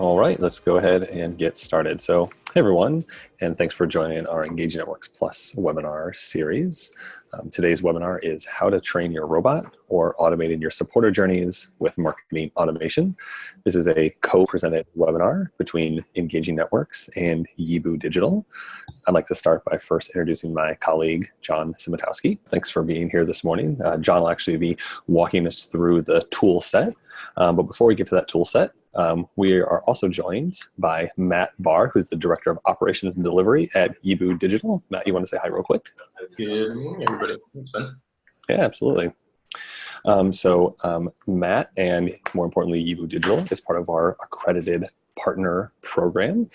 All right, let's go ahead and get started. So, hey everyone, and thanks for joining our Engaging Networks Plus webinar series. Today's webinar is How to Train Your Robot or Automating Your Supporter Journeys with Marketing Automation. This is a co-presented webinar between Engaging Networks and Yibu Digital. I'd like to start by first introducing my colleague, John Simatowski. Thanks for being here this morning. John will actually be walking us through the tool set. But before we get to that tool set, we are also joined by Matt Barr, who's the Director of Operations and Delivery at Yibu Digital. Matt, you want to say hi real quick? Good morning, everybody. Thanks, Ben. Yeah, absolutely. Matt, and more importantly, Yibu Digital, is part of our accredited partner program.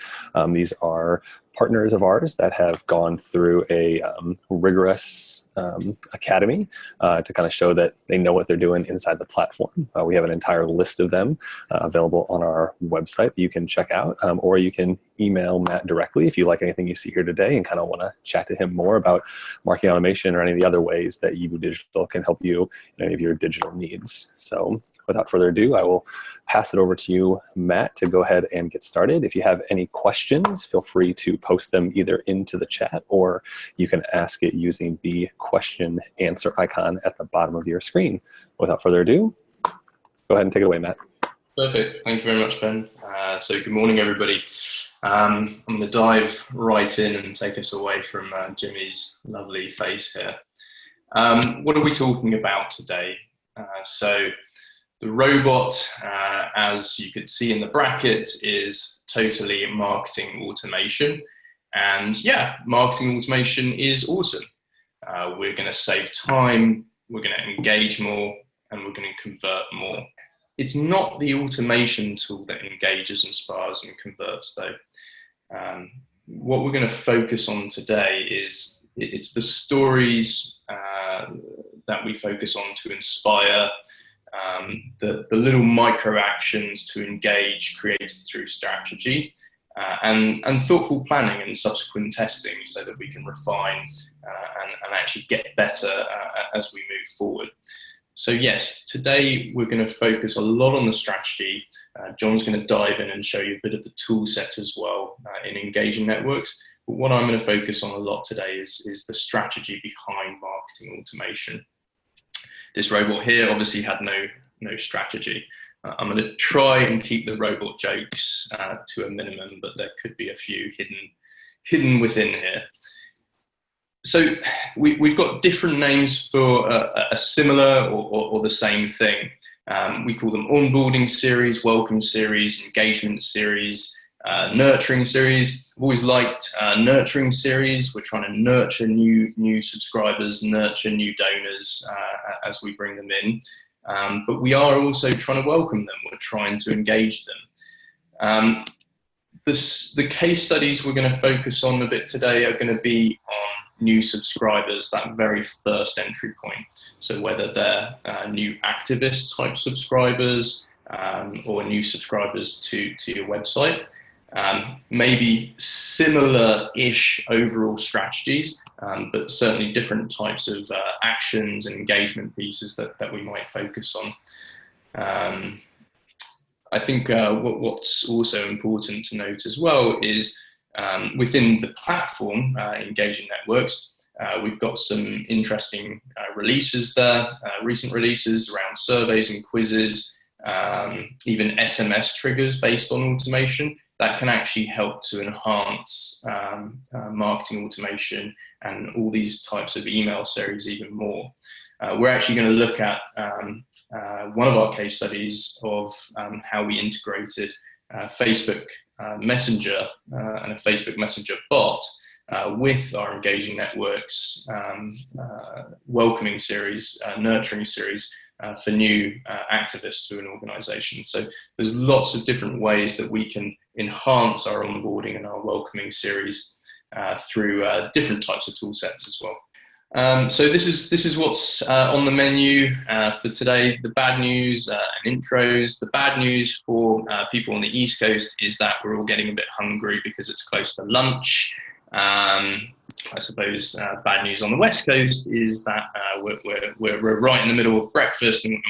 These are partners of ours that have gone through a rigorous academy to kind of show that they know what they're doing inside the platform. We have an entire list of them available on our website that you can check out, or you can email Matt directly if you like anything you see here today and kind of want to chat to him more about marketing automation or any of the other ways that Yibu Digital can help you in any of your digital needs. So without further ado, I will pass it over to you, Matt, to go ahead and get started. If you have any questions, feel free to post them either into the chat or you can ask it using the question answer icon at the bottom of your screen. Without further ado, go ahead and take it away, Matt. Perfect. Thank you very much, Ben. So good morning, everybody. I'm going to dive right in and take us away from Jimmy's lovely face here. What are we talking about today? So the robot, as you could see in the bracket, is totally marketing automation. And yeah, marketing automation is awesome. We're going to save time, we're going to engage more, and we're going to convert more. It's not the automation tool that engages, inspires, and converts, though. What we're going to focus on today is it's the stories that we focus on to inspire, the little micro actions to engage created through strategy, and thoughtful planning and subsequent testing so that we can refine and actually get better as we move forward. So yes, today we're going to focus a lot on the strategy. John's going to dive in and show you a bit of the tool set as well in Engaging Networks. But what I'm going to focus on a lot today is the strategy behind marketing automation. This robot here obviously had no strategy. I'm going to try and keep the robot jokes to a minimum, but there could be a few hidden within here. So we've got different names for a similar or the same thing. We call them onboarding series, welcome series, engagement series, nurturing series. I've always liked nurturing series. We're trying to nurture new subscribers, nurture new donors as we bring them in. But we are also trying to welcome them. We're trying to engage them. The case studies we're going to focus on a bit today are going to be on new subscribers, that very first entry point. So whether they're new activist type subscribers or new subscribers to your website, maybe similar-ish overall strategies, but certainly different types of actions and engagement pieces that we might focus on. I think what's also important to note as well is within the platform, Engaging Networks, we've got some interesting releases there, recent releases around surveys and quizzes, even SMS triggers based on automation that can actually help to enhance marketing automation and all these types of email series even more. We're actually going to look at one of our case studies of how we integrated Facebook Messenger and a Facebook Messenger bot with our Engaging Networks welcoming series, nurturing series for new activists to an organization. So there's lots of different ways that we can enhance our onboarding and our welcoming series through different types of tool sets as well. So this is what's on the menu for today. The bad news and intros. The bad news for people on the East Coast is that we're all getting a bit hungry because it's close to lunch. I suppose bad news on the West Coast is that we're right in the middle of breakfast and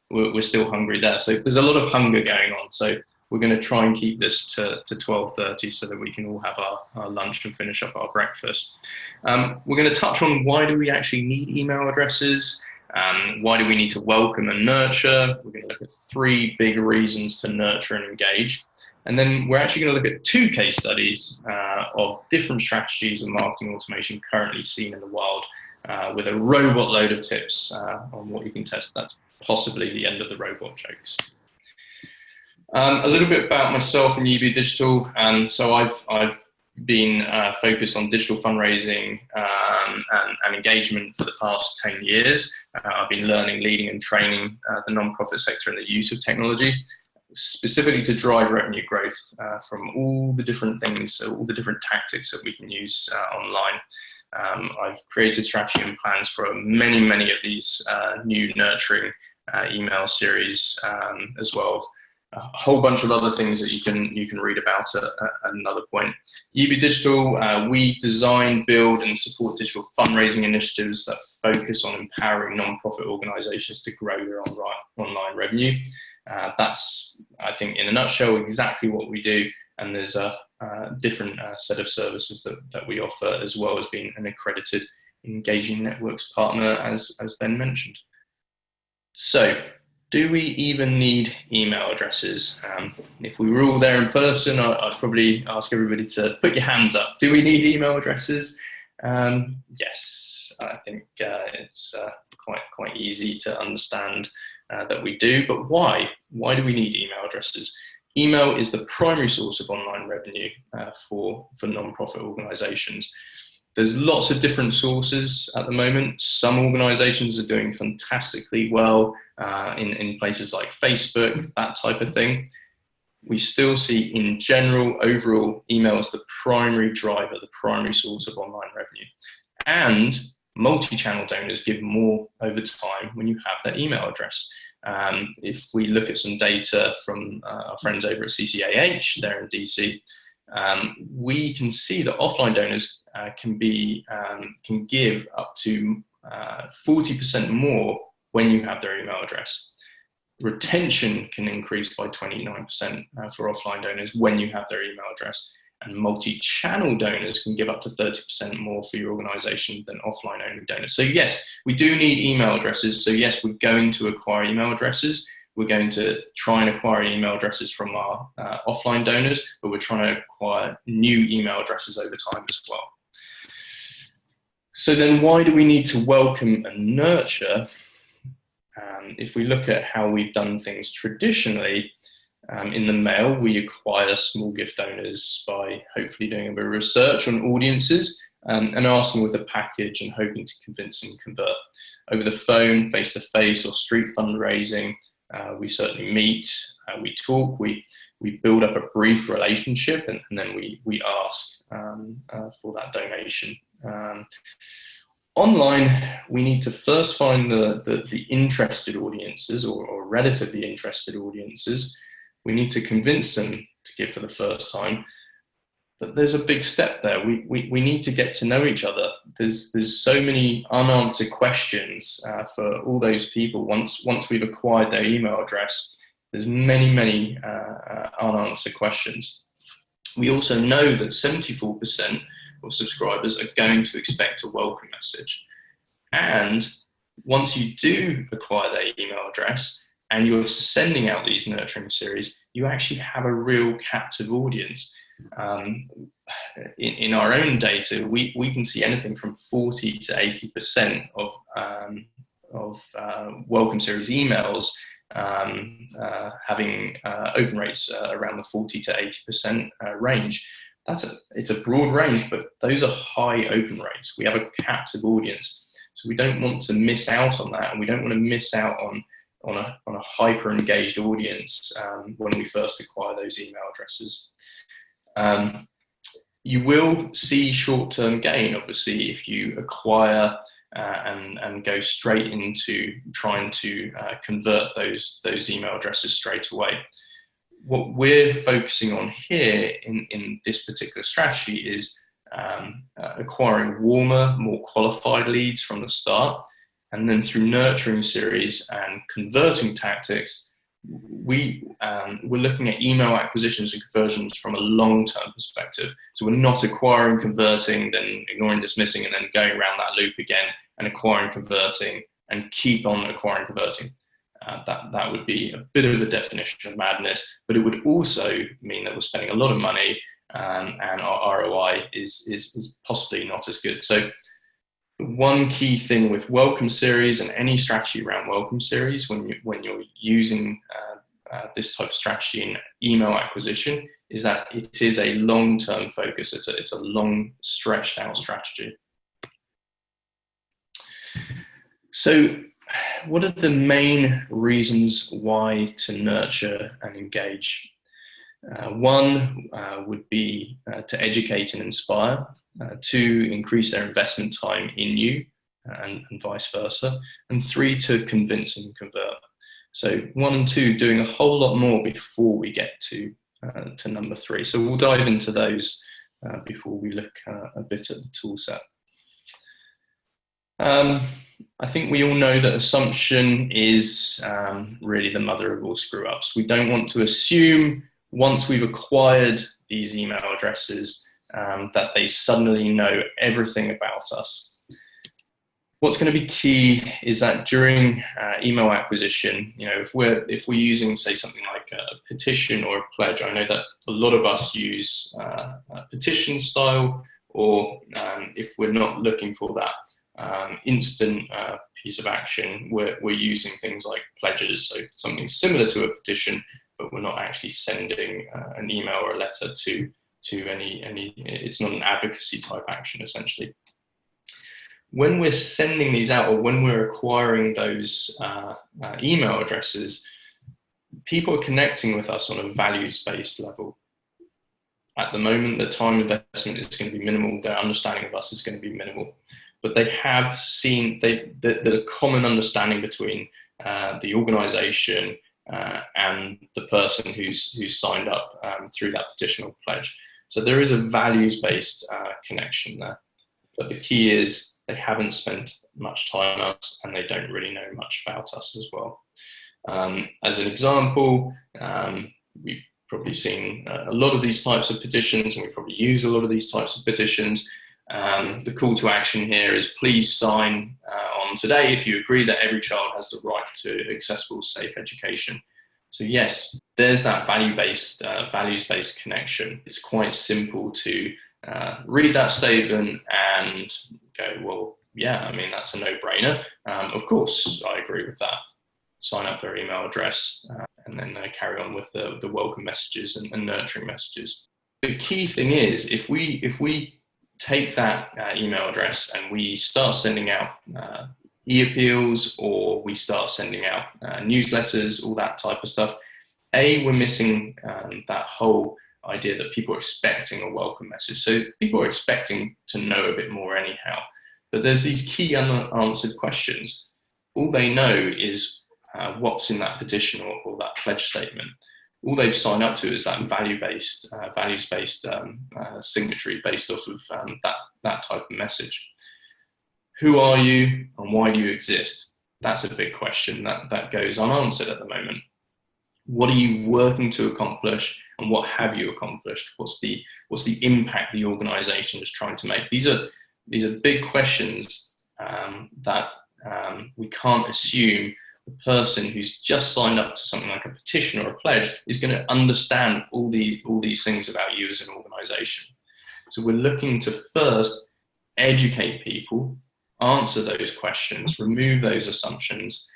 we're still hungry there. So there's a lot of hunger going on. So we're going to try and keep this to 12:30 so that we can all have our lunch and finish up our breakfast. We're going to touch on why do we actually need email addresses, why do we need to welcome and nurture. We're going to look at 3 big reasons to nurture and engage. And then we're actually going to look at 2 case studies of different strategies of marketing automation currently seen in the wild, with a robot load of tips on what you can test. That's possibly the end of the robot jokes. A little bit about myself and Yibu Digital. So I've been focused on digital fundraising and engagement for the past 10 years. I've been learning, leading and training the non-profit sector in the use of technology, specifically to drive revenue growth from all the different things, all the different tactics that we can use online. I've created strategy and plans for many of these new nurturing email series, as well as a whole bunch of other things that you can read about at another point. Yibu Digital, we design, build and support digital fundraising initiatives that focus on empowering non-profit organizations to grow their online revenue. That's, I think, in a nutshell, exactly what we do. And there's a different set of services that we offer, as well as being an accredited Engaging Networks partner, as Ben mentioned. So, do we even need email addresses? If we were all there in person, I'd probably ask everybody to put your hands up. Do we need email addresses? Yes, I think it's quite easy to understand that we do, but why? Why do we need email addresses? Email is the primary source of online revenue for non-profit organizations. There's lots of different sources at the moment. Some organizations are doing fantastically well in places like Facebook, that type of thing. We still see, in general, overall, email is the primary driver, the primary source of online revenue. And multi-channel donors give more over time when you have that email address. If we look at some data from our friends over at CCAH, there in DC, we can see that offline donors can give up to 40% more when you have their email address. Retention can increase by 29% for offline donors when you have their email address. And multi-channel donors can give up to 30% more for your organization than offline-only donors. So yes, we do need email addresses. So yes, we're going to acquire email addresses. We're going to try and acquire email addresses from our offline donors, but we're trying to acquire new email addresses over time as well. So then why do we need to welcome and nurture? If we look at how we've done things traditionally, in the mail, we acquire small gift donors by hopefully doing a bit of research on audiences and asking with a package and hoping to convince and convert. Over the phone, face-to-face or street fundraising, we certainly meet, we talk, we build up a brief relationship, and then we ask for that donation. Online, we need to first find the interested audiences or relatively interested audiences. We need to convince them to give for the first time, but there's a big step there. We need to get to know each other. There's so many unanswered questions for all those people. Once we've acquired their email address, there's many unanswered questions. We also know that 74% of subscribers are going to expect a welcome message. And once you do acquire their email address and you're sending out these nurturing series, you actually have a real captive audience. In our own data, we can see anything from 40 to 80% of welcome series emails having open rates around the 40 to 80% range. It's a broad range, but those are high open rates. We have a captive audience, so we don't want to miss out on that, and we don't want to miss out on a hyper engaged audience when we first acquire those email addresses. You will see short-term gain, obviously, if you acquire and go straight into trying to convert those email addresses straight away. What we're focusing on here in this particular strategy is acquiring warmer, more qualified leads from the start, and then through nurturing series and converting tactics, we're looking at email acquisitions and conversions from a long-term perspective. So we're not acquiring, converting, then ignoring, dismissing, and then going around that loop again and acquiring, converting, and keep on acquiring, converting. That would be a bit of a definition of madness, but it would also mean that we're spending a lot of money and our ROI is possibly not as good. So one key thing with welcome series and any strategy around welcome series when you're using this type of strategy in email acquisition is that it is a long-term focus. It's a long stretched out strategy. So what are the main reasons why to nurture and engage? One would be to educate and inspire. Two, increase their investment time in you and vice versa. And three, to convince and convert. So 1 and 2, doing a whole lot more before we get to number 3. So we'll dive into those before we look a bit at the tool set. I think we all know that assumption is really the mother of all screw-ups. We don't want to assume once we've acquired these email addresses that they suddenly know everything about us. What's going to be key is that during email acquisition, if we're using, say, something like a petition or a pledge, I know that a lot of us use a petition style, or if we're not looking for that instant piece of action, we're using things like pledges, so something similar to a petition, but we're not actually sending an email or a letter to any. It's not an advocacy type action, essentially. When we're sending these out, or when we're acquiring those email addresses, people are connecting with us on a values-based level. At the moment, the time investment is going to be minimal. Their understanding of us is going to be minimal. But they have seen, there's a common understanding between the organization and the person who's signed up through that petition or pledge. So there is a values-based connection there. But the key is they haven't spent much time on us and they don't really know much about us as well. As an example, we've probably seen a lot of these types of petitions, and we probably use a lot of these types of petitions. The call to action here is please sign on today if you agree that every child has the right to accessible, safe education. So yes, there's that values-based connection. It's quite simple to read that statement and go, well, yeah, I mean, that's a no-brainer. Of course, I agree with that. Sign up their email address and then carry on with the welcome messages and nurturing messages. The key thing is, if we take that email address and we start sending out e-appeals, or we start sending out newsletters, all that type of stuff, we're missing that whole idea that people are expecting a welcome message. So people are expecting to know a bit more anyhow, but there's these key unanswered questions. All they know is what's in that petition or that pledge statement. All they've signed up to is that values-based signatory based off of that type of message. Who are you and why do you exist? That's a big question that goes unanswered at the moment. What are you working to accomplish, and what have you accomplished? What's the impact the organization is trying to make? These are big questions that we can't assume the person who's just signed up to something like a petition or a pledge is going to understand all these things about you as an organization. So we're looking to first educate people, answer those questions, remove those assumptions,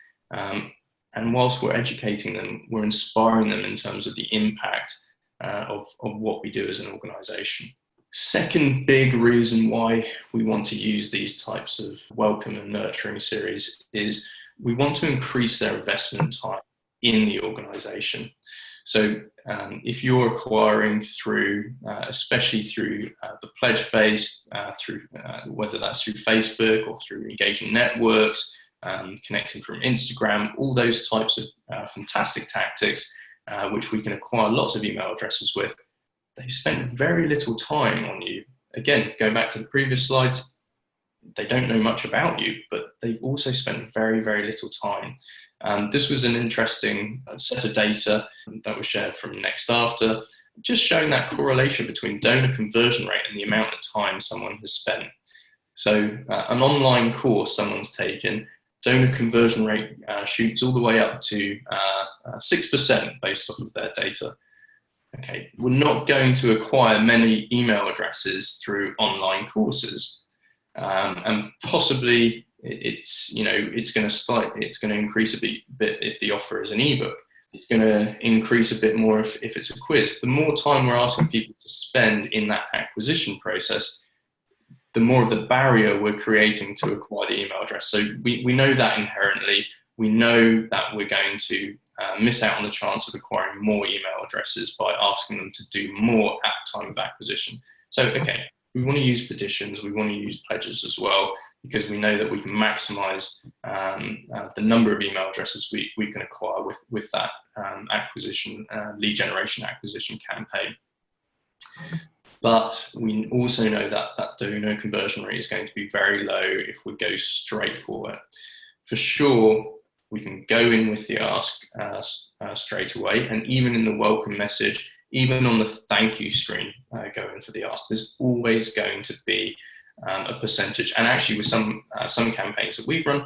and whilst we're educating them, we're inspiring them in terms of the impact of what we do as an organization. Second big reason why we want to use these types of welcome and nurturing series is we want to increase their investment time in the organization. So if you're acquiring through, especially through the pledge-based, through whether that's through Facebook or through engaging networks, connecting from Instagram, all those types of fantastic tactics, which we can acquire lots of email addresses with, they've spent very little time on you. Again, going back to the previous slides, they don't know much about you, but they've also spent very, very little time This was an interesting set of data that was shared from NextAfter, just showing that correlation between donor conversion rate and the amount of time someone has spent. So an online course someone's taken, donor conversion rate shoots all the way up to 6% based off of their data. Okay, we're not going to acquire many email addresses through online courses, and possibly it's going to increase a bit if the offer is an ebook. It's going to increase a bit more if it's a quiz. The more time we're asking people to spend in that acquisition process, the more of the barrier we're creating to acquire the email address. So we know that inherently. We know that we're going to miss out on the chance of acquiring more email addresses by asking them to do more at time of acquisition. So, okay, we want to use petitions, we want to use pledges as well, because we know that we can maximize the number of email addresses we can acquire with that acquisition, lead generation acquisition campaign. But we also know that that donor conversion rate is going to be very low if we go straight for it. For sure, we can go in with the ask straight away, and even in the welcome message, even on the thank you screen, go in for the ask. There's always going to be a percentage, and actually with some campaigns that we've run,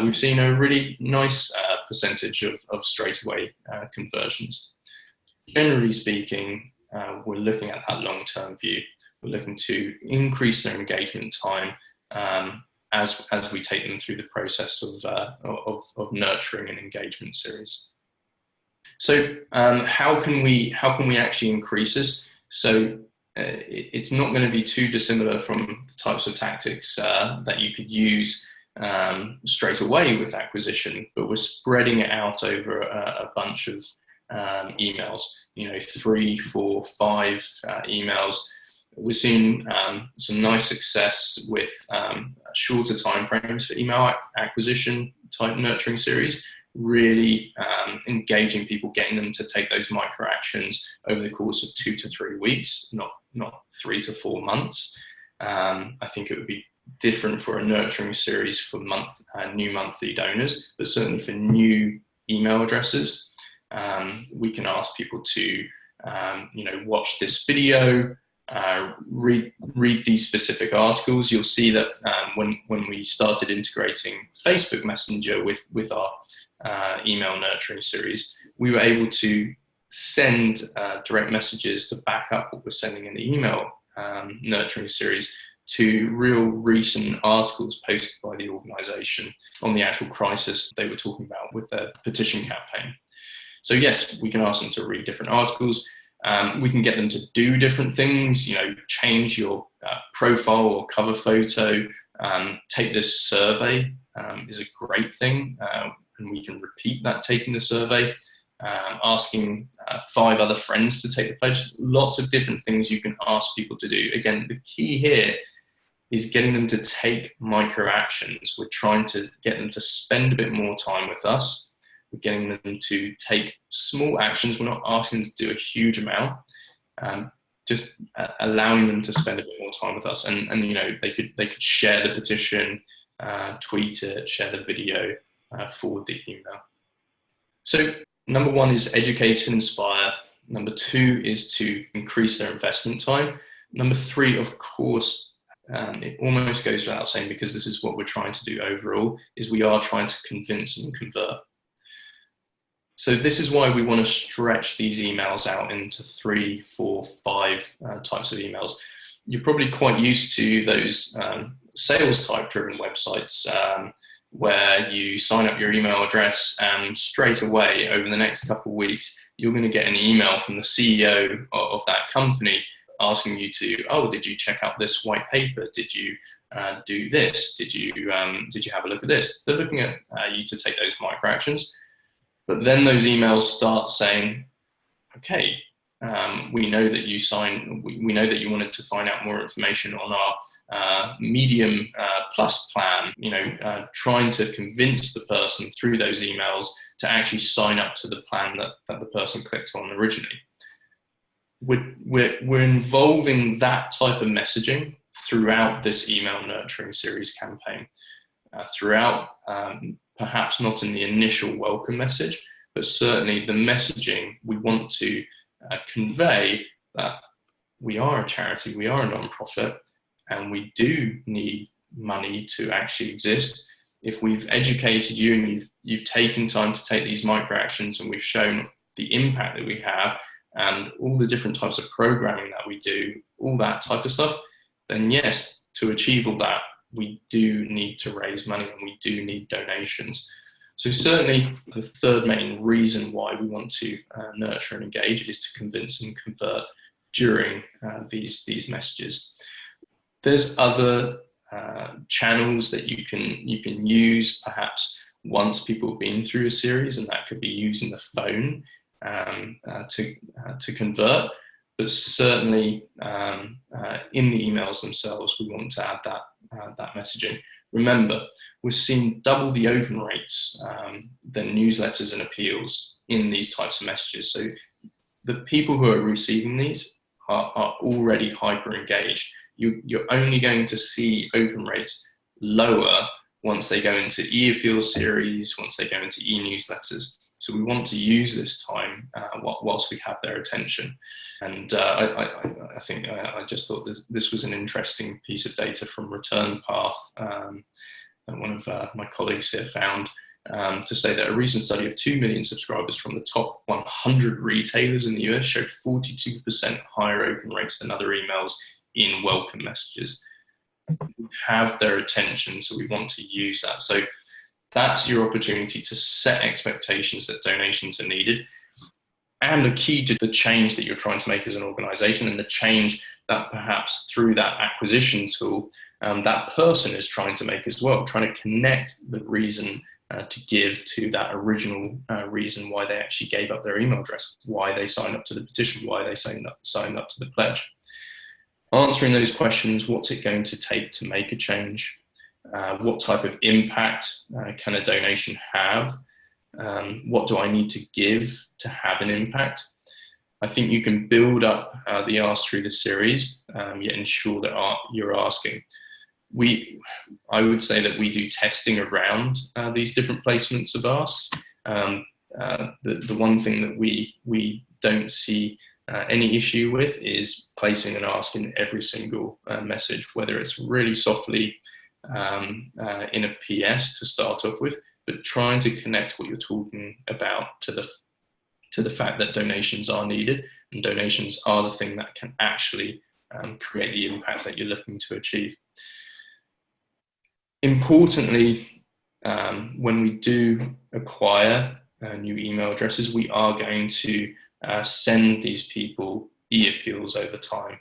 we've seen a really nice percentage of straight away conversions. Generally speaking, we're looking at that long-term view. We're looking to increase their engagement time as we take them through the process of nurturing an engagement series. So how can we actually increase this? So it's not going to be too dissimilar from the types of tactics that you could use straight away with acquisition, but we're spreading it out over a bunch of emails, 3, 4, 5 emails. We're seeing some nice success with shorter timeframes for email acquisition type nurturing series, really engaging people, getting them to take those micro actions over the course of 2 to 3 weeks, not 3 to 4 months. I think it would be different for a nurturing series for new monthly donors, but certainly for new email addresses, we can ask people to watch this video, read these specific articles. You'll see that when we started integrating Facebook Messenger with our email nurturing series, we were able to send direct messages to back up what we're sending in the email nurturing series to real recent articles posted by the organization on the actual crisis they were talking about with their petition campaign. So yes, we can ask them to read different articles. We can get them to do different things, change your profile or cover photo. Take this survey is a great thing, and we can repeat that taking the survey. Asking 5 other friends to take the pledge. Lots of different things you can ask people to do. Again, the key here is getting them to take micro actions. We're trying to get them to spend a bit more time with us. We're getting them to take small actions. We're not asking them to do a huge amount, just allowing them to spend a bit more time with us. And they could share the petition, tweet it, share the video, forward the email. So number 1 is educate and inspire. Number 2 is to increase their investment time. Number 3, of course, it almost goes without saying, because this is what we're trying to do overall, is we are trying to convince and convert. So this is why we want to stretch these emails out into 3, 4, 5 types of emails. You're probably quite used to those sales type driven websites where you sign up your email address and straight away over the next couple of weeks, you're going to get an email from the CEO of that company asking you to, did you check out this white paper? Did you do this? Did you have a look at this? They're looking at you to take those micro actions. But then those emails start saying, okay, we know that we know that you wanted to find out more information on our medium plus plan, trying to convince the person through those emails to actually sign up to the plan that the person clicked on originally. We're involving that type of messaging throughout this email nurturing series campaign. throughout, perhaps not in the initial welcome message, but certainly the messaging we want to convey that we are a charity, we are a non-profit, and we do need money to actually exist. If we've educated you and you've taken time to take these micro actions, and we've shown the impact that we have and all the different types of programming that we do, all that type of stuff, then yes, to achieve all that, we do need to raise money and we do need donations. So certainly the third main reason why we want to nurture and engage is to convince and convert during these messages. There's other channels that you can use perhaps once people have been through a series, and that could be using the phone to convert. But certainly in the emails themselves, we want to add that messaging. Remember, we're seeing double the open rates than newsletters and appeals in these types of messages. So the people who are receiving these are already hyper engaged. You're only going to see open rates lower once they go into e-appeal series, once they go into e-newsletters. So we want to use this time whilst we have their attention. And I think I just thought this was an interesting piece of data from Return Path that one of my colleagues here found, to say that a recent study of 2 million subscribers from the top 100 retailers in the US showed 42% higher open rates than other emails in welcome messages. We have their attention, so we want to use that. So that's your opportunity to set expectations that donations are needed, and the key to the change that you're trying to make as an organization, and the change that perhaps through that acquisition tool that person is trying to make as well, trying to connect the reason to give to that original reason why they actually gave up their email address, why they signed up to the petition, why they signed up to the pledge. Answering those questions: what's it going to take to make a change? What type of impact can a donation have? What do I need to give to have an impact? I think you can build up the ask through the series, yet ensure that you're asking. I would say that we do testing around these different placements of asks. The one thing that we don't see any issue with is placing an ask in every single message, whether it's really softly in a PS to start off with, but trying to connect what you're talking about to the fact that donations are needed, and donations are the thing that can actually create the impact that you're looking to achieve. Importantly, when we do acquire new email addresses, we are going to send these people e-appeals over time.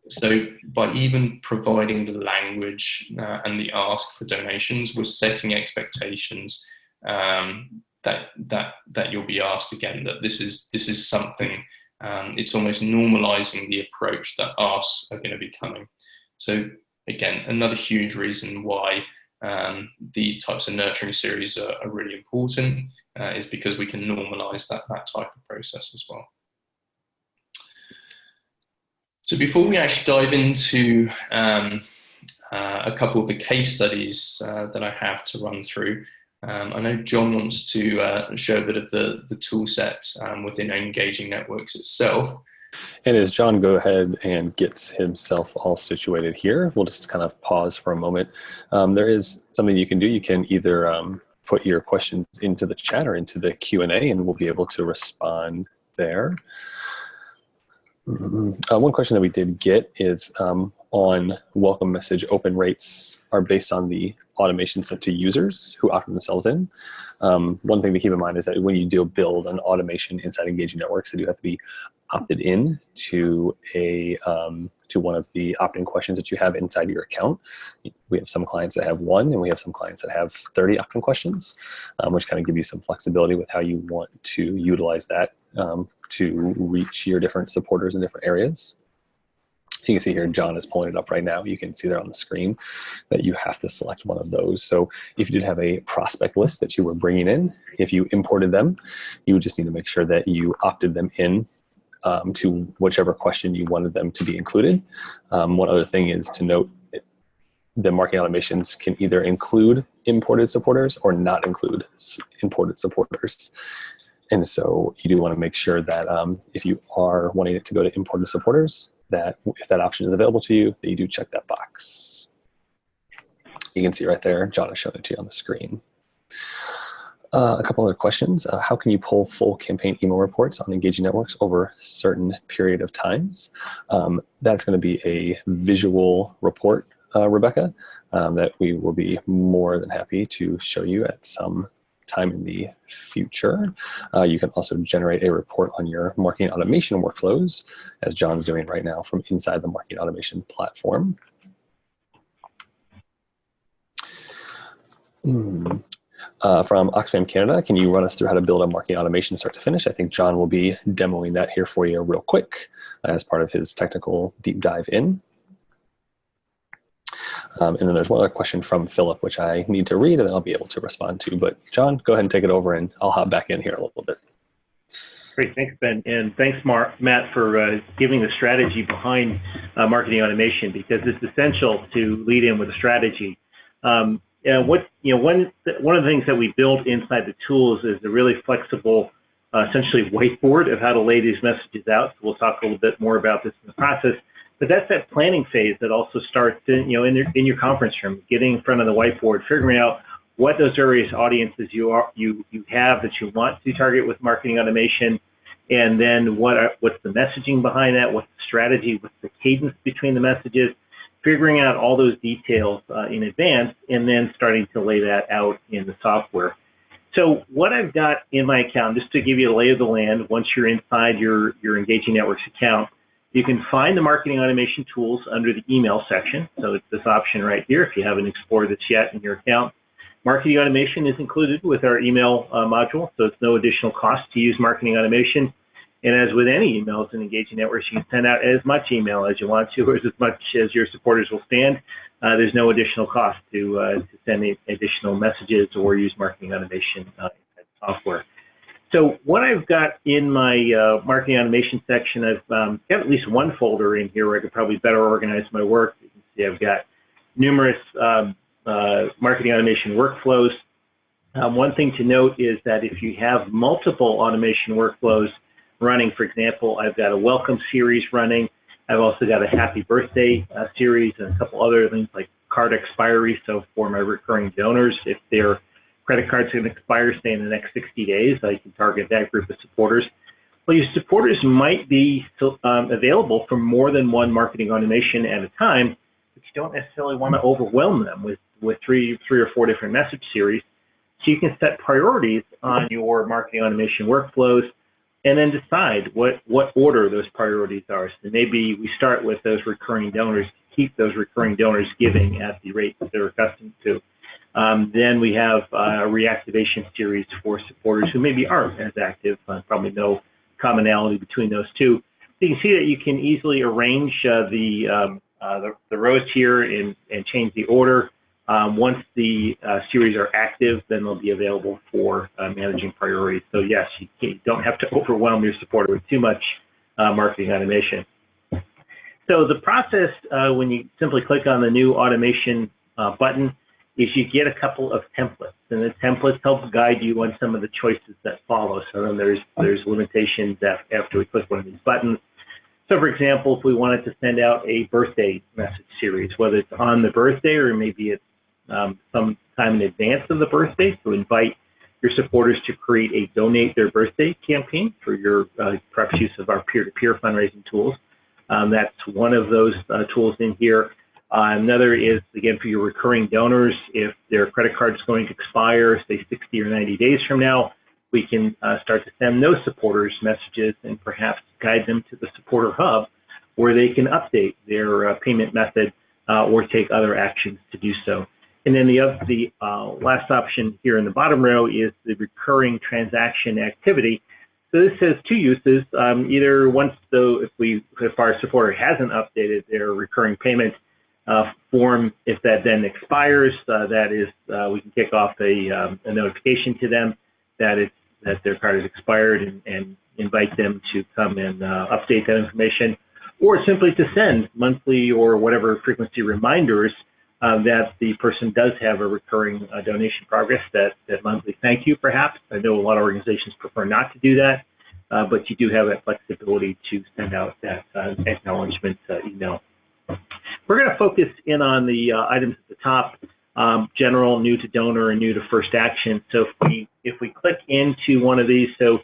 So by even providing the language and the ask for donations, we're setting expectations that you'll be asked again, that this is something, it's almost normalizing the approach that asks are going to be coming. So again, another huge reason why these types of nurturing series are really important is because we can normalize that type of process as well. So before we actually dive into a couple of the case studies that I have to run through, I know John wants to show a bit of the tool set within Engaging Networks itself. And as John go ahead and gets himself all situated here, we'll just kind of pause for a moment. There is something you can do. You can either put your questions into the chat or into the Q&A, and we'll be able to respond there. One question that we did get is on welcome message open rates are based on the automation sent to users who opt themselves in. One thing to keep in mind is that when you do build an automation inside Engaging Networks, you have to be opted in to one of the opt-in questions that you have inside your account. We have some clients that have 1, and we have some clients that have 30 opt-in questions, which kind of give you some flexibility with how you want to utilize that to reach your different supporters in different areas. You can see here, John is pulling it up right now. You can see there on the screen that you have to select one of those. So if you did have a prospect list that you were bringing in, if you imported them, you would just need to make sure that you opted them in to whichever question you wanted them to be included. One other thing is to note, the marketing automations can either include imported supporters or not include imported supporters. And so you do want to make sure that if you are wanting it to go to imported supporters, that if that option is available to you, that you do check that box. You can see right there, John is showing it to you on the screen. A couple other questions. How can you pull full campaign email reports on Engaging Networks over a certain period of times? That's going to be a visual report, Rebecca, that we will be more than happy to show you at some time in the future. You can also generate a report on your marketing automation workflows, as John's doing right now from inside the marketing automation platform. From Oxfam Canada, can you run us through how to build a marketing automation start to finish? I think John will be demoing that here for you real quick as part of his technical deep dive in. And then there's one other question from Philip, which I need to read and then I'll be able to respond to. But John, go ahead and take it over and I'll hop back in here a little bit. Great, thanks, Ben. And thanks, Matt, for giving the strategy behind marketing automation, because it's essential to lead in with a strategy. One of the things that we built inside the tools is a really flexible, essentially whiteboard of how to lay these messages out. So we'll talk a little bit more about this in the process. But that's that planning phase that also starts in your conference room, getting in front of the whiteboard, figuring out what those various audiences you have that you want to target with marketing automation, and then what's the messaging behind that, what's the strategy, what's the cadence between the messages, figuring out all those details in advance, and then starting to lay that out in the software. So what I've got in my account, just to give you a lay of the land, once you're inside your Engaging Networks account, you can find the marketing automation tools under the email section. So it's this option right here if you haven't explored this yet in your account. Marketing automation is included with our email module, so it's no additional cost to use marketing automation. And as with any emails in Engaging Networks, you can send out as much email as you want to, or as much as your supporters will stand. There's no additional cost to send additional messages or use marketing automation software. So what I've got in my marketing automation section, I've got at least one folder in here where I could probably better organize my work. You can see I've got numerous marketing automation workflows. One thing to note is that if you have multiple automation workflows running, for example, I've got a welcome series running. I've also got a happy birthday series and a couple other things like card expiry. So for my recurring donors, if their credit card's going to expire, say, in the next 60 days, I can target that group of supporters. Well, your supporters might be available for more than one marketing automation at a time, but you don't necessarily want to overwhelm them with three or four different message series. So you can set priorities on your marketing automation workflows and then decide what order those priorities are. So maybe we start with those recurring donors, keep those recurring donors giving at the rate that they're accustomed to. Then we have a reactivation series for supporters who maybe aren't as active, probably no commonality between those two. So you can see that you can easily arrange the rows here and change the order. Once the series are active, then they'll be available for managing priorities. So yes, you don't have to overwhelm your supporter with too much marketing automation. So the process, when you simply click on the new automation button, is you get a couple of templates, and the templates help guide you on some of the choices that follow. So then there's limitations after we click one of these buttons. So for example, if we wanted to send out a birthday message series, whether it's on the birthday or maybe it's some time in advance of the birthday, to invite your supporters to create a donate their birthday campaign for your perhaps use of our peer-to-peer fundraising tools. That's one of those tools in here. Another is, again, for your recurring donors, if their credit card is going to expire, say 60 or 90 days from now, we can start to send those supporters messages and perhaps guide them to the supporter hub where they can update their payment method or take other actions to do so. And then the last option here in the bottom row is the recurring transaction activity. So this has two uses. Either once, if our supporter hasn't updated their recurring payment form, if that then expires, we can kick off a notification to them that their card has expired and invite them to come and update that information, or simply to send monthly or whatever frequency reminders that the person does have a recurring donation progress, that monthly thank you perhaps. I know a lot of organizations prefer not to do that, but you do have that flexibility to send out that acknowledgement email. We're going to focus in on the items at the top, general, new to donor, and new to first action. So if we click into one of these, so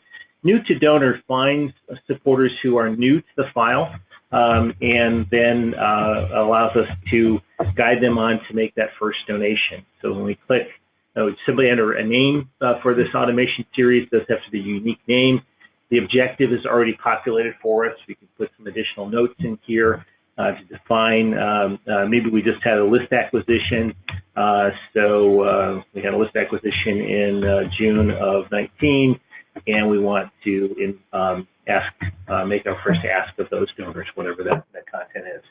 new to donor finds supporters who are new to the file, and then allows us to guide them on to make that first donation. So when we click, we simply enter a name for this automation series. It does have to be a unique name. The objective is already populated for us. We can put some additional notes in here to define. Maybe we just had a list acquisition. So we had a list acquisition in June of 19, and we want to make our first ask of those donors, whatever that content is.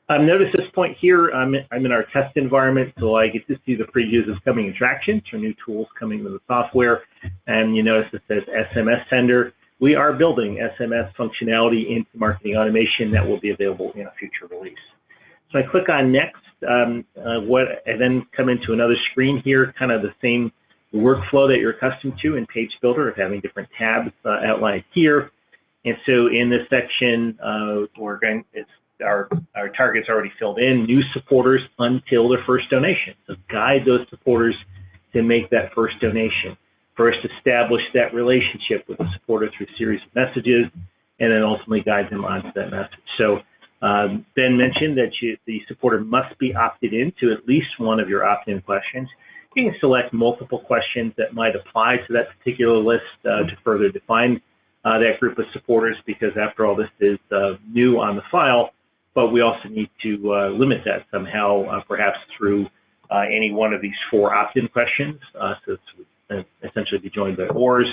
Notice this point here, I'm in our test environment, so I get to see the previews of coming attractions or new tools coming with the software. And you notice it says SMS sender. We are building SMS functionality into marketing automation that will be available in a future release. So I click on next, and then come into another screen here, kind of the same workflow that you're accustomed to in Page Builder of having different tabs outlined here. And so in this section, our target's already filled in, new supporters until their first donation. So guide those supporters to make that first donation. First, establish that relationship with the supporter through a series of messages, and then ultimately guide them onto that message. So Ben mentioned that the supporter must be opted into at least one of your opt-in questions. You can select multiple questions that might apply to that particular list to further define that group of supporters, because after all, this is new on the file, but we also need to limit that somehow, perhaps through any one of these 4 opt-in questions. So it's essentially be joined by ORs.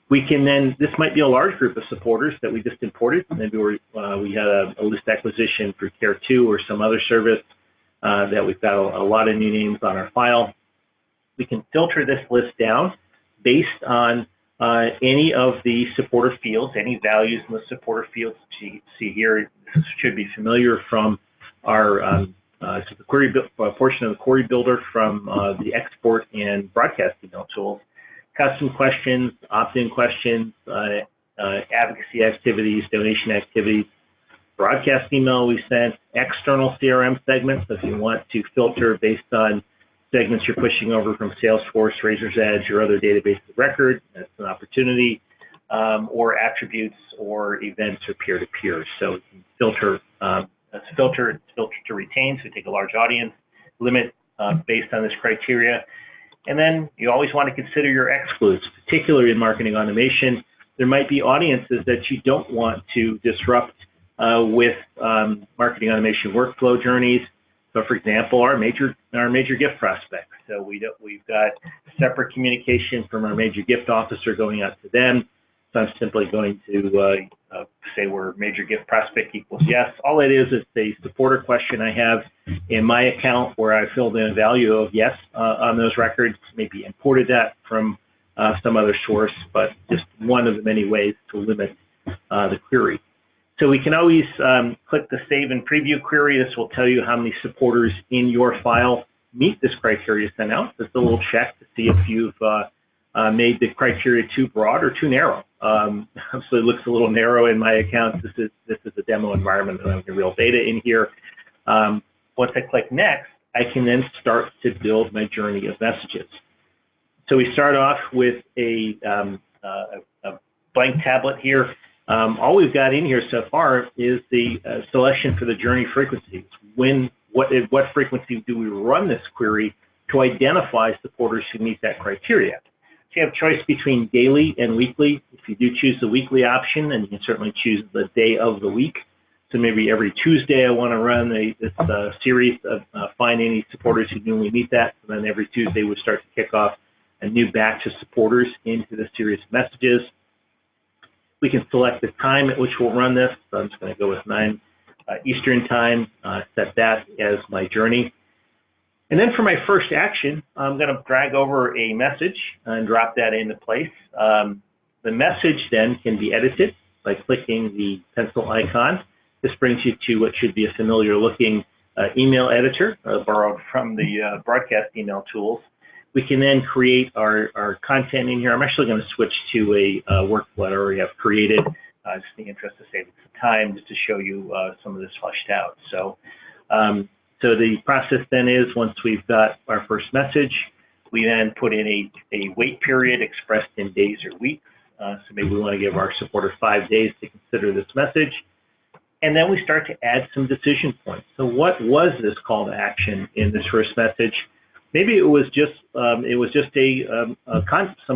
We can then, this might be a large group of supporters that we just imported. Maybe we had a list acquisition for Care2 or some other service that we've got a lot of new names on our file. We can filter this list down based on any of the supporter fields, any values in the supporter fields that you see here. This should be familiar from our so the query portion of the query builder from the export and broadcast email tools. Custom questions, opt-in questions, advocacy activities, donation activities, broadcast email we sent, external CRM segments. So if you want to filter based on segments you're pushing over from Salesforce, Razor's Edge, or other databases of record, that's an opportunity, or attributes or events or peer-to-peer. So you can filter, it's filtered to retain, so take a large audience, limit based on this criteria. And then you always want to consider your excludes, particularly in marketing automation. There might be audiences that you don't want to disrupt with marketing automation workflow journeys. So, for example, our major gift prospects. So we've got separate communication from our major gift officer going out to them. So I'm simply going to say we're major gift prospect equals yes. All it is a supporter question I have in my account where I filled in a value of yes on those records, maybe imported that from some other source, but just one of the many ways to limit the query. So we can always click the Save and Preview query. This will tell you how many supporters in your file meet this criteria sent out. Just a little check to see if you've made the criteria too broad or too narrow. So it looks a little narrow in my account. This is a demo environment, and I'm in real data in here. Once I click Next, I can then start to build my journey of messages. So we start off with a blank tablet here. All we've got in here so far is the selection for the journey frequency. What frequency do we run this query to identify supporters who meet that criteria? So you have choice between daily and weekly. If you do choose the weekly option, then you can certainly choose the day of the week. So maybe every Tuesday I want to run this series of find any supporters who newly meet that. And then every Tuesday we start to kick off a new batch of supporters into the series of messages. We can select the time at which we'll run this. So I'm just going to go with 9 Eastern time, set that as my journey. And then for my first action, I'm going to drag over a message and drop that into place. The message then can be edited by clicking the pencil icon. This brings you to what should be a familiar looking email editor borrowed from the broadcast email tools. We can then create our content in here. I'm actually going to switch to a workflow I already have created, just in the interest of saving some time, just to show you some of this fleshed out. So, so the process then is, once we've got our first message, we then put in a wait period expressed in days or weeks. So maybe we want to give our supporter 5 days to consider this message. And then we start to add some decision points. So what was this call to action in this first message? Maybe it was just some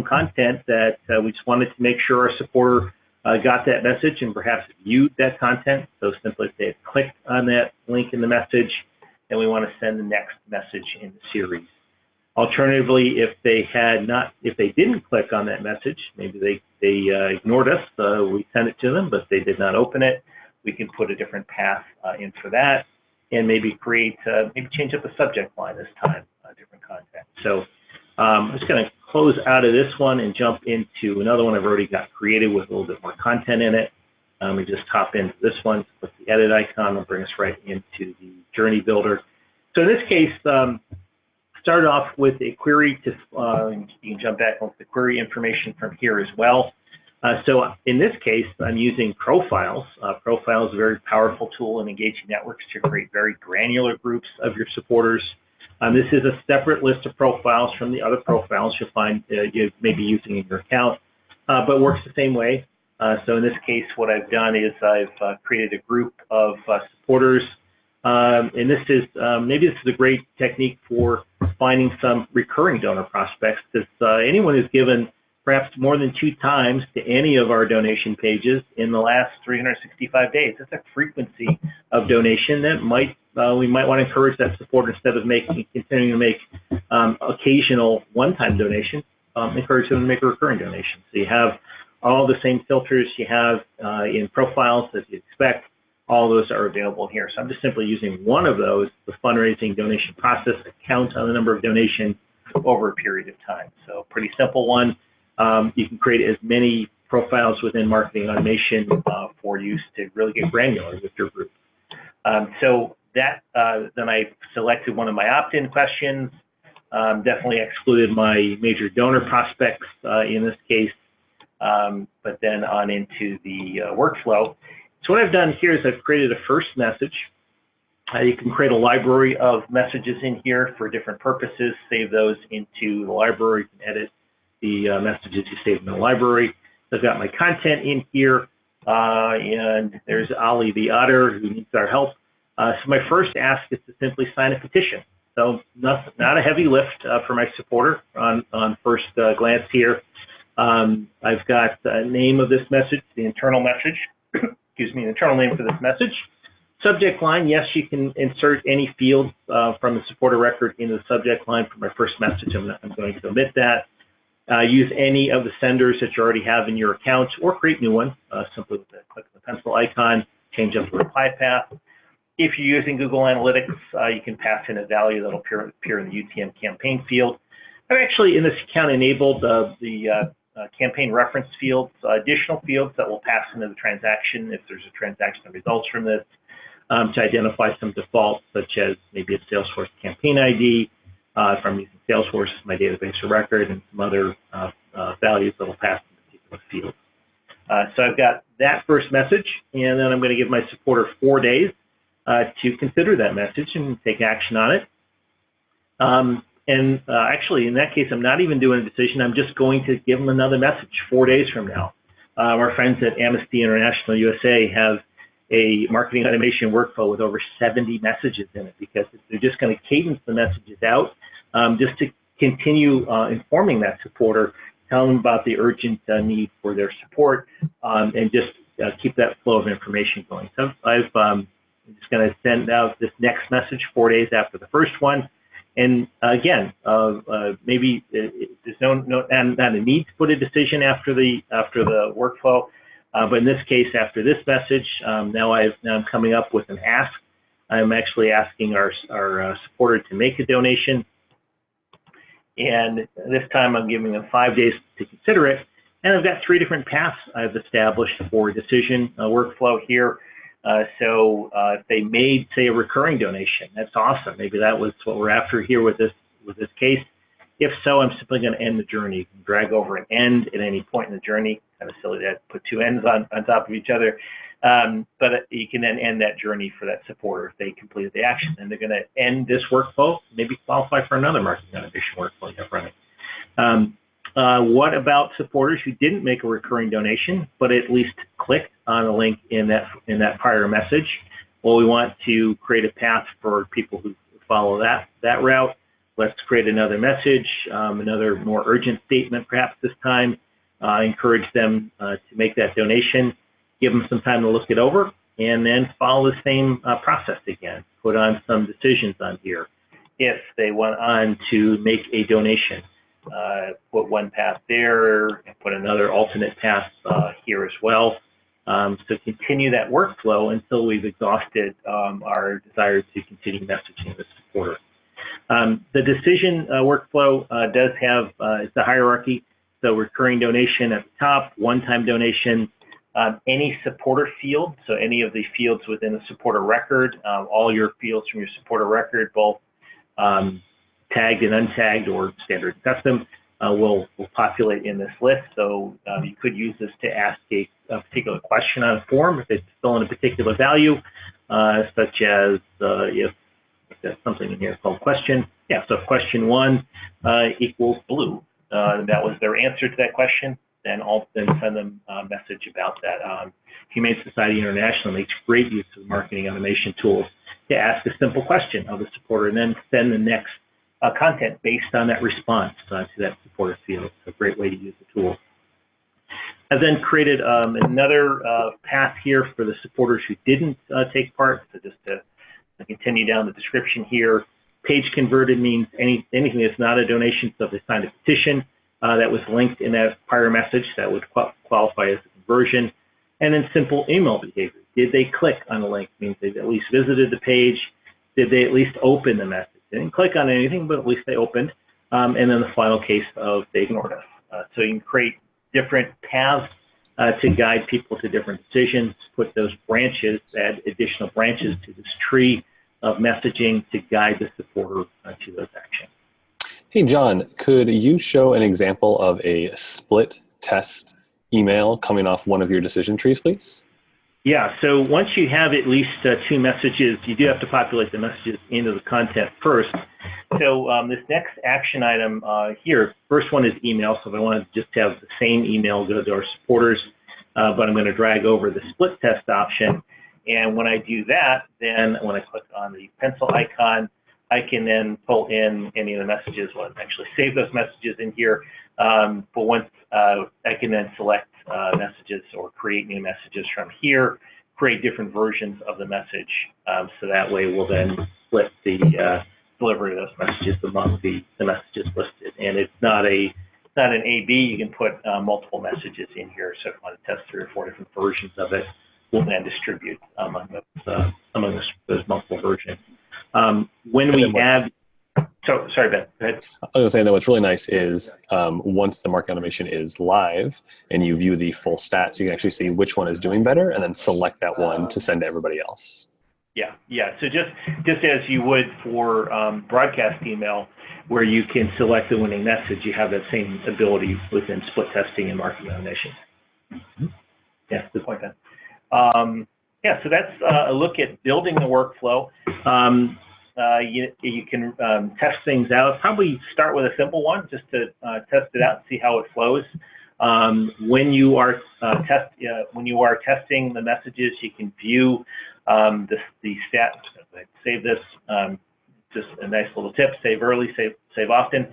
content that we just wanted to make sure our supporter got that message and perhaps viewed that content. So simply if they had clicked on that link in the message, then we want to send the next message in the series. Alternatively, if they didn't click on that message, maybe they ignored us, we sent it to them, but they did not open it, we can put a different path in for that, and maybe change up the subject line this time, different content. So I'm just going to close out of this one and jump into another one I've already got created with a little bit more content in it. We just hop into this one, click the edit icon, will bring us right into the journey builder. So in this case, start off with a query to, you can jump back on the query information from here as well. So in this case, I'm using Profiles. Profiles is a very powerful tool in engaging networks to create very granular groups of your supporters. This is a separate list of profiles from the other profiles you'll find you may be using in your account, but works the same way. So in this case, what I've done is I've created a group of supporters. And this is, maybe this is a great technique for finding some recurring donor prospects, because anyone who's given perhaps more than 2 times to any of our donation pages in the last 365 days. That's a frequency of donation that we might want to encourage that supporter, instead of continuing to make occasional one-time donation, encourage them to make a recurring donation. So you have all the same filters you have in Profiles as you expect. All those are available here. So I'm just simply using one of those, the fundraising donation process, to count on the number of donations over a period of time. So pretty simple one. You can create as many profiles within marketing automation for use to really get granular with your group. So that, then I selected one of my opt-in questions, definitely excluded my major donor prospects in this case, but then on into the workflow. So what I've done here is I've created a first message. You can create a library of messages in here for different purposes, save those into the library, you can edit the messages you save in the library. So I've got my content in here, and there's Ali the Otter who needs our help. So my first ask is to simply sign a petition. So not a heavy lift for my supporter on first glance here. I've got the name of this message, the internal message, excuse me, the internal name for this message. Subject line, yes, you can insert any field from the supporter record into the subject line for my first message. I'm going to omit that. Use any of the senders that you already have in your account, or create new ones, simply with the click the pencil icon, change up the reply path. If you're using Google Analytics, you can pass in a value that'll appear in the UTM campaign field. I've actually, in this account, enabled the campaign reference fields, additional fields that will pass into the transaction if there's a transaction that results from this, to identify some defaults, such as maybe a Salesforce campaign ID, if I'm using Salesforce as my database or record, and some other values that will pass in particular fields. So I've got that first message, and then I'm going to give my supporter 4 days to consider that message and take action on it. Actually, in that case, I'm not even doing a decision. I'm just going to give them another message 4 days from now. Our friends at Amnesty International USA have a marketing automation workflow with over 70 messages in it, because they're just going to cadence the messages out just to continue informing that supporter, tell them about the urgent need for their support, and just keep that flow of information going. So I'm just going to send out this next message 4 days after the first one. And again, maybe there's not a need to put a decision after the workflow, but in this case, after this message, now I'm coming up with an ask. I'm actually asking our supporter to make a donation, and this time I'm giving them 5 days to consider it. And I've got 3 different paths I've established for decision workflow here. If they made, say, a recurring donation, that's awesome. Maybe that was what we're after here with this case. If so, I'm simply going to end the journey. You can drag over an end at any point in the journey. Kind of silly to put two ends on top of each other. But you can then end that journey for that supporter if they completed the action. And they're going to end this workflow, maybe qualify for another marketing automation workflow you have running. What about supporters who didn't make a recurring donation, but at least clicked on a link in that prior message? Well, we want to create a path for people who follow that route. Let's create another message, another more urgent statement, perhaps this time. Encourage them to make that donation. Give them some time to look it over, and then follow the same process again. Put on some decisions on here. If they went on to make a donation, put one path there, and put another alternate path here as well. So continue that workflow until we've exhausted our desire to continue messaging the supporter. The decision workflow does have it's a hierarchy. So recurring donation at the top, one-time donation, any supporter field, so any of the fields within the supporter record, all your fields from your supporter record, both tagged and untagged or standard and custom, will populate in this list. So you could use this to ask a particular question on a form if it's still in a particular value, such as if there's something in here called question. Yeah, so if question 1 equals blue, that was their answer to that question, then I'll then send them a message about that. Humane Society International makes great use of marketing automation tools to ask a simple question of the supporter and then send the next content based on that response to that supporter field. It's a great way to use the tool. I've then created another path here for the supporters who didn't take part. So just to continue down the description here, page converted means anything that's not a donation. So if they signed a petition that was linked in that prior message, that would qualify as a conversion. And then simple email behavior. Did they click on the link? Means they've at least visited the page. Did they at least open the message? They didn't click on anything, but at least they opened. And then the final case of they ignored us. So you can create different paths to guide people to different decisions, put those branches, add additional branches to this tree of messaging to guide the supporter to those actions. Hey, John, could you show an example of a split test email coming off one of your decision trees, please? Yeah, so once you have at least 2 messages, you do have to populate the messages into the content first. So this next action item here, first one is email. So if I want to just have the same email go to our supporters, but I'm going to drag over the split test option. And when I do that, then when I click on the pencil icon, I can then pull in any of the messages. Well, actually save those messages in here. But once I can then select messages or create new messages from here, create different versions of the message. So that way we'll then split the delivery of those messages among the messages listed. And it's not an A/B. You can put multiple messages in here. So if you want to test 3 or 4 different versions of it, we'll then distribute among those multiple versions. When we add, so sorry, Ben, go ahead. I was going to say that what's really nice is once the marketing automation is live and you view the full stats, you can actually see which one is doing better and then select that one to send to everybody else. Yeah. So just as you would for broadcast email, where you can select the winning message, you have that same ability within split testing and marketing automation. Mm-hmm. Yeah, good point, Ben. Yeah, so that's a look at building the workflow. You can test things out. Probably start with a simple one just to test it out and see how it flows. When you are testing the messages, you can view the stats. Save this. Just a nice little tip: save early, save often,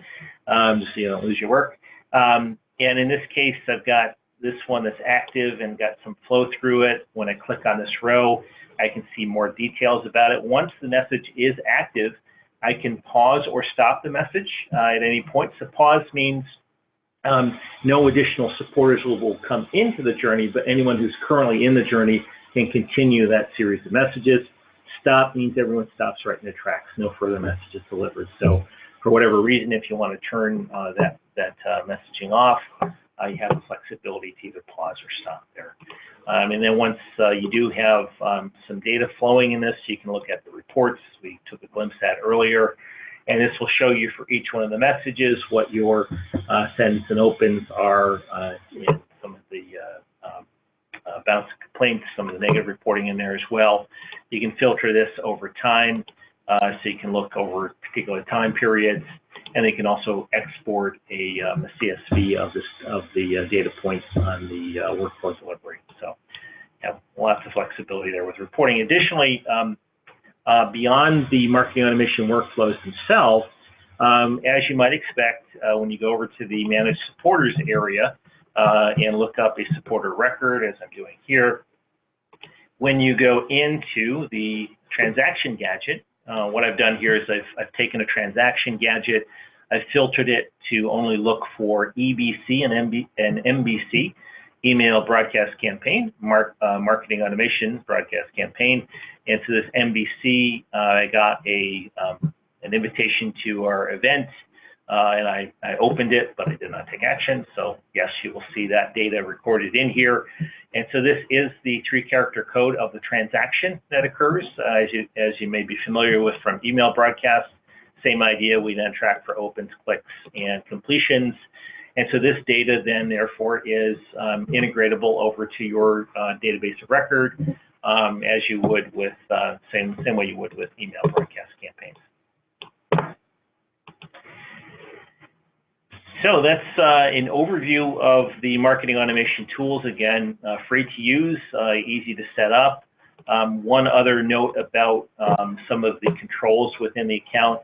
just so you don't lose your work. And in this case, I've got this one that's active and got some flow through it. When I click on this row, I can see more details about it. Once the message is active, I can pause or stop the message at any point. So pause means no additional supporters will come into the journey, but anyone who's currently in the journey can continue that series of messages. Stop means everyone stops right in their tracks, no further messages delivered. So for whatever reason, if you want to turn that messaging off, you have the flexibility to either pause or stop there. And then once you do have some data flowing in this, you can look at the reports we took a glimpse at earlier. And this will show you for each one of the messages what your sends and opens are in some of the bounce complaints, some of the negative reporting in there as well. You can filter this over time, so you can look over particular time periods, and they can also export a CSV of the data points on the workflow delivery. So you have lots of flexibility there with reporting. Additionally, beyond the marketing automation workflows themselves, as you might expect, when you go over to the Manage Supporters area and look up a supporter record, as I'm doing here, when you go into the transaction gadget, what I've done here is I've taken a transaction gadget, I've filtered it to only look for EBC and MBC, email broadcast campaign, marketing automation broadcast campaign. And to this MBC, I got an invitation to our event, and I opened it, but I did not take action. So yes, you will see that data recorded in here. And so this is the 3-character code of the transaction that occurs, as you may be familiar with from email broadcasts. Same idea, we then track for opens, clicks, and completions. And so this data then therefore is integratable over to your database of record, as you would with, same way you would with email broadcast campaigns. So that's an overview of the marketing automation tools. Again, free to use, easy to set up. One other note about some of the controls within the account.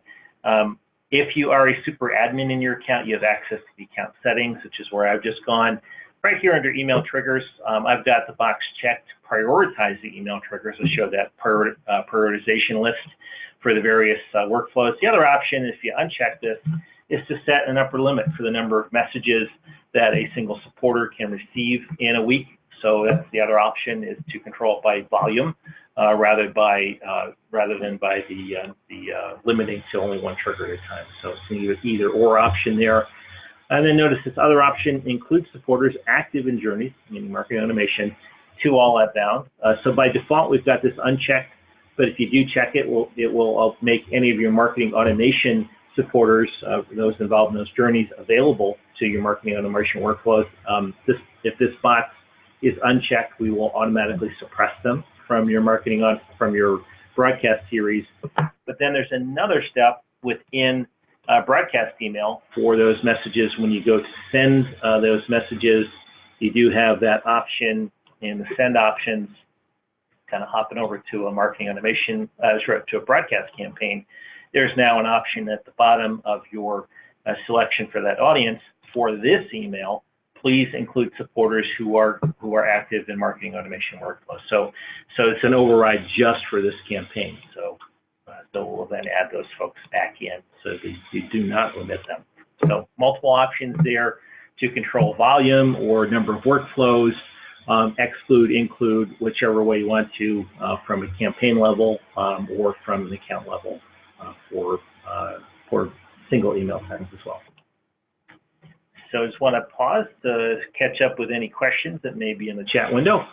If you are a super admin in your account, you have access to the account settings, which is where I've just gone. Right here under email triggers, I've got the box checked, prioritize the email triggers to show that prioritization list for the various workflows. The other option, if you uncheck this, is to set an upper limit for the number of messages that a single supporter can receive in a week. So that's the other option, is to control it by volume rather than by the limiting to only one trigger at a time. So it's an either or option there. And then notice this other option includes supporters active in journeys, meaning marketing automation, to all outbound. So by default, we've got this unchecked, but if you do check it, it will make any of your marketing automation supporters, those involved in those journeys, available to your marketing automation workflows. If this box is unchecked, we will automatically suppress them from your from your broadcast series. But then there's another step within broadcast email for those messages. When you go to send those messages, you do have that option in the send options, kind of hopping over to a marketing automation, to a broadcast campaign. There's now an option at the bottom of your selection for that audience. For this email, please include supporters who are active in marketing automation workflows. So it's an override just for this campaign. So we'll then add those folks back in so that you do not omit them. So multiple options there to control volume or number of workflows, exclude, include, whichever way you want to, from a campaign level or from an account level for single email settings as well. So I just want to pause to catch up with any questions that may be in the chat window,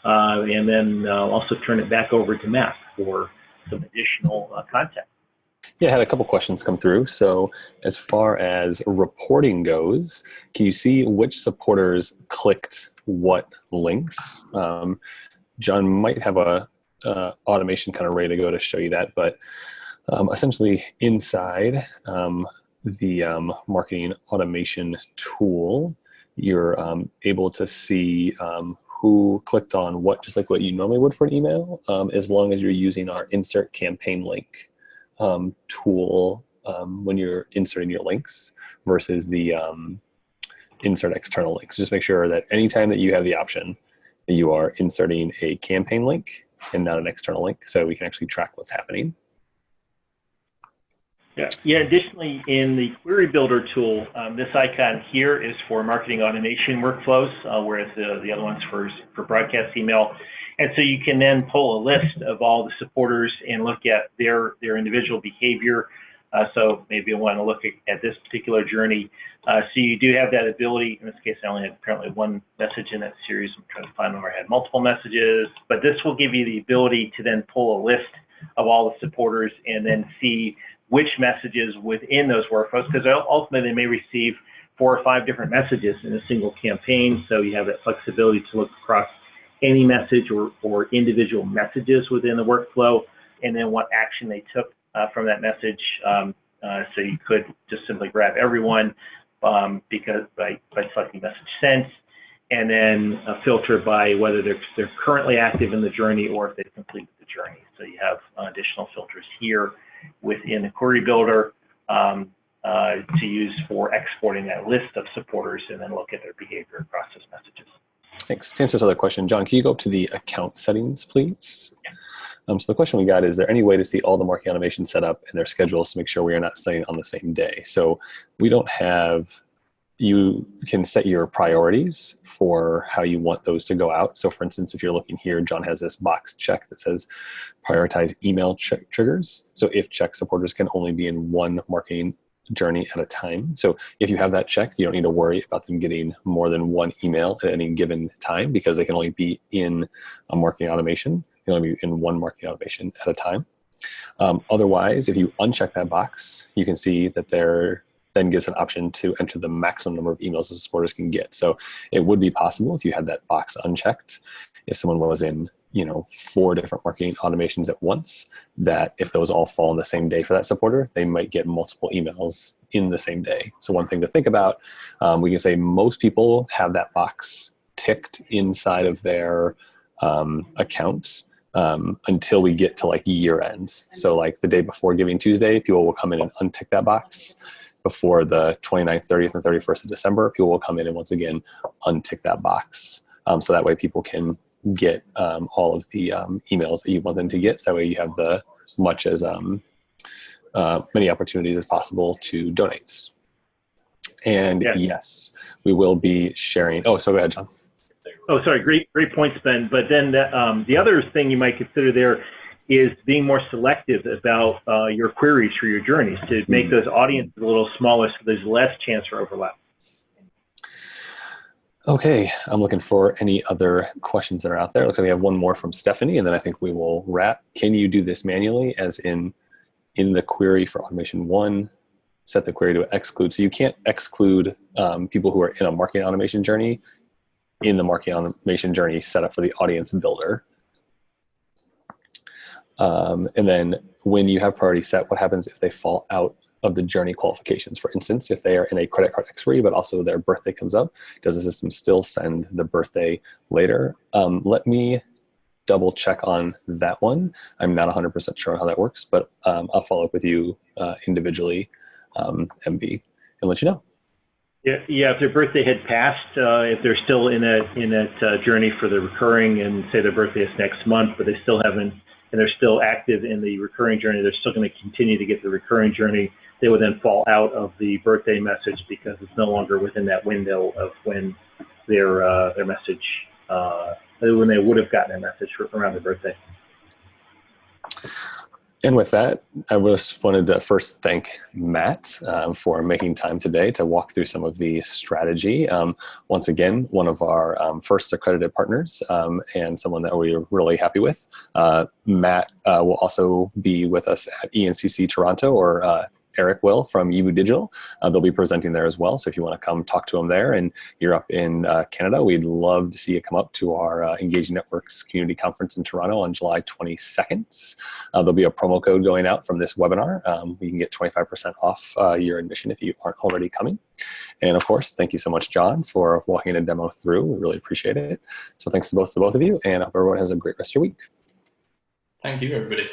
and then also turn it back over to Matt for some additional content. Yeah, I had a couple questions come through. So as far as reporting goes, can you see which supporters clicked what links? John might have a automation kind of ready to go to show you that, but essentially inside the marketing automation tool, you're able to see who clicked on what, just like what you normally would for an email, as long as you're using our insert campaign link tool when you're inserting your links versus the insert external links. Just make sure that anytime that you have the option, that you are inserting a campaign link and not an external link, so we can actually track what's happening. Yeah. Additionally, in the Query Builder tool, this icon here is for marketing automation workflows, whereas the other one's for broadcast email. And so you can then pull a list of all the supporters and look at their individual behavior. So maybe you want to look at this particular journey. So you do have that ability. In this case, I only had apparently one message in that series. I'm trying to find one where I had multiple messages. But this will give you the ability to then pull a list of all the supporters and then see which messages within those workflows, because ultimately they may receive 4 or 5 different messages in a single campaign. So you have that flexibility to look across any message or individual messages within the workflow, and then what action they took from that message. So you could just simply grab everyone because by selecting message sent, and then filter by whether they're currently active in the journey or if they've completed the journey. So you have additional filters here within the query builder to use for exporting that list of supporters and then look at their behavior across those messages. Thanks. To answer this other question, John, can you go up to the account settings, please? Yeah. So the question we got is there any way to see all the marketing automation set up and their schedules to make sure we are not setting on the same day? So we don't have, you can set your priorities for how you want those to go out. So for instance, if you're looking here, John has this box check that says prioritize email triggers. So if check supporters can only be in one marketing journey at a time. So if you have that checked, you don't need to worry about them getting more than one email at any given time because they can only be in a marketing automation. You only be in one marketing automation at a time. Otherwise, if you uncheck that box, you can see that there then gives an option to enter the maximum number of emails the supporters can get. So it would be possible if you had that box unchecked, if someone was in 4 different marketing automations at once, that if those all fall on the same day for that supporter, they might get multiple emails in the same day. So one thing to think about, we can say most people have that box ticked inside of their accounts until we get to like year end. So like the day before Giving Tuesday, people will come in and untick that box. Before the 29th, 30th, and 31st of December, people will come in and once again untick that box. So that way people can get all of the emails that you want them to get. So that way you have the much as many opportunities as possible to donate. And yes, we will be sharing. Oh, so go ahead, John. Oh, sorry. Great points, Ben. But then the other thing you might consider there is being more selective about your queries for your journeys to make those audiences a little smaller so there's less chance for overlap. Okay, I'm looking for any other questions that are out there. Looks like we have one more from Stephanie, and then I think we will wrap. Can you do this manually, as in the query for automation 1, set the query to exclude? So you can't exclude people who are in a marketing automation journey in the marketing automation journey set up for the audience builder. And then when you have priority set, what happens if they fall out of the journey qualifications? For instance, if they are in a credit card expiry, but also their birthday comes up, does the system still send the birthday later? Let me double check on that one. I'm not 100% sure how that works, but I'll follow up with you individually, MB, and let you know. Yeah. If their birthday had passed, if they're still in that journey for the recurring, and say their birthday is next month, but they still haven't, and they're still active in the recurring journey, they're still going to continue to get the recurring journey. They would then fall out of the birthday message because it's no longer within that window of when their message, when they would have gotten a message around their birthday. And with that, I just wanted to first thank Matt for making time today to walk through some of the strategy. Once again, one of our first accredited partners and someone that we're really happy with. Matt will also be with us at ENCC Toronto, or Eric will from Yibu Digital. They'll be presenting there as well. So if you want to come talk to them there and you're up in Canada, we'd love to see you come up to our Engaging Networks Community Conference in Toronto on July 22nd. There'll be a promo code going out from this webinar. You can get 25% off your admission if you aren't already coming. And of course, thank you so much, John, for walking the demo through. We really appreciate it. So thanks to both of you, and I hope everyone has a great rest of your week. Thank you, everybody.